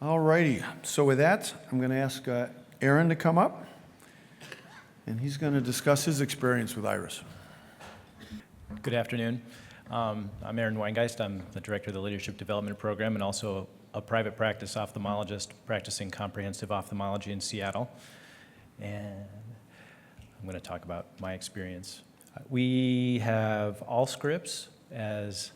All righty, so with that, I'm going to ask Aaron to come up, and he's going to discuss his experience with IRIS. Good afternoon. I'm Aaron Weingeist. I'm the director of the Leadership Development Program and also a private practice ophthalmologist practicing comprehensive ophthalmology in Seattle. And I'm going to talk about my experience. We have Allscripts as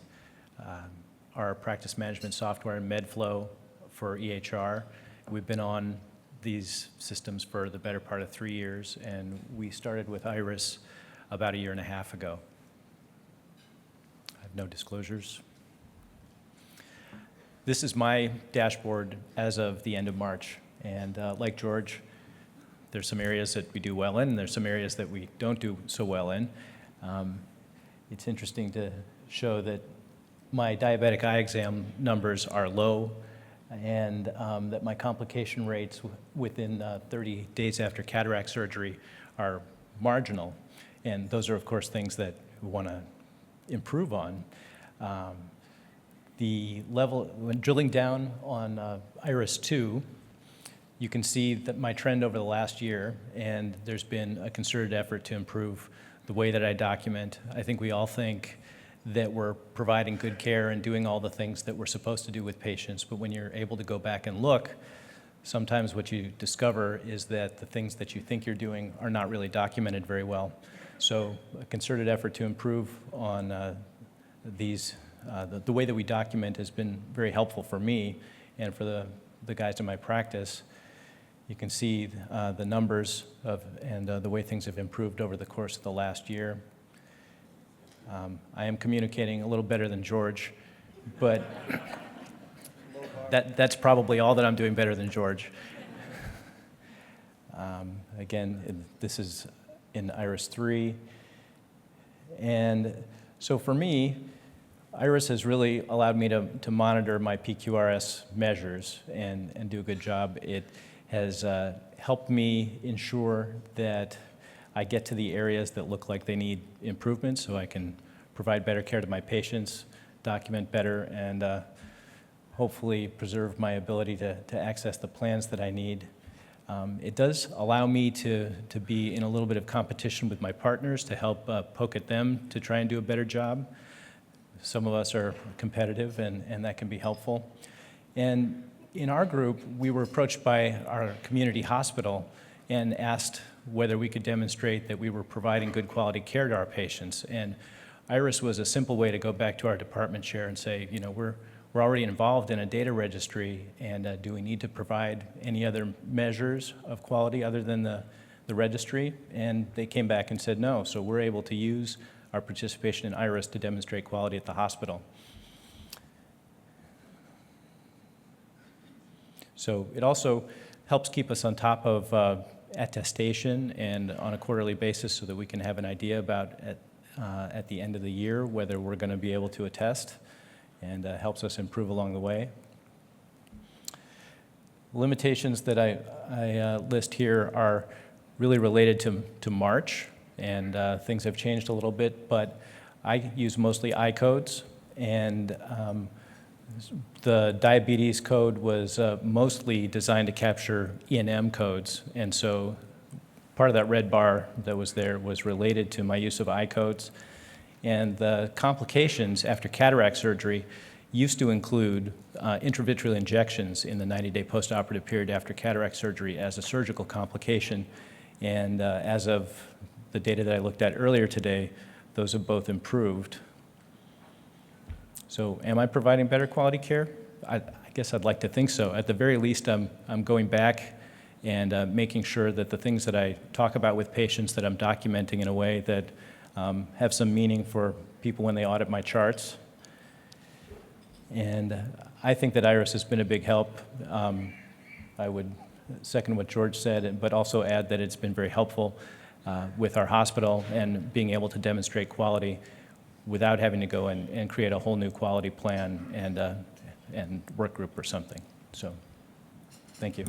our practice management software, MedFlow for EHR. We've been on these systems for the better part of 3 years, and we started with IRIS about 1.5 years ago. I have no disclosures. This is my dashboard as of the end of March, and like George, there's some areas that we do well in, and there's some areas that we don't do so well in. It's interesting to show that my diabetic eye exam numbers are low, and that my complication rates within 30 days after cataract surgery are marginal. And those are, of course, things that we want to improve on. The level, when drilling down on IRIS 2, you can see that my trend over the last year, and there's been a concerted effort to improve the way that I document. I think we all think that we're providing good care and doing all the things that we're supposed to do with patients, but when you're able to go back and look, sometimes what you discover is that the things that you think you're doing are not really documented very well. So a concerted effort to improve on the way that we document has been very helpful for me and for the guys in my practice. You can see the numbers and the way things have improved over the course of the last year. I am communicating a little better than George, but that's probably all that I'm doing better than George. Again, this is in IRIS 3. And so for me, IRIS has really allowed me to monitor my PQRS measures and do a good job. It has helped me ensure that I get to the areas that look like they need improvement so I can provide better care to my patients, document better, and hopefully preserve my ability to access the plans that I need. It does allow me to be in a little bit of competition with my partners to help poke at them to try and do a better job. Some of us are competitive, and that can be helpful. And in our group, we were approached by our community hospital and asked whether we could demonstrate that we were providing good quality care to our patients. And IRIS was a simple way to go back to our department chair and say, you know, we're already involved in a data registry, and do we need to provide any other measures of quality other than the registry? And they came back and said no, so we're able to use our participation in IRIS to demonstrate quality at the hospital. So it also helps keep us on top of attestation and on a quarterly basis so that we can have an idea about at the end of the year whether we're going to be able to attest, and helps us improve along the way. Limitations that I list here are really related to March, and things have changed a little bit, but I use mostly I codes, and the diabetes code was mostly designed to capture E&M codes, and so part of that red bar that was there was related to my use of I codes. And the complications after cataract surgery used to include intravitreal injections in the 90-day postoperative period after cataract surgery as a surgical complication. And as of the data that I looked at earlier today, those have both improved. So am I providing better quality care? I guess I'd like to think so. At the very least, I'm going back and making sure that the things that I talk about with patients that I'm documenting in a way that have some meaning for people when they audit my charts. And I think that IRIS has been a big help. I would second what George said, but also add that it's been very helpful with our hospital and being able to demonstrate quality without having to go and create a whole new quality plan and work group or something. So, thank you.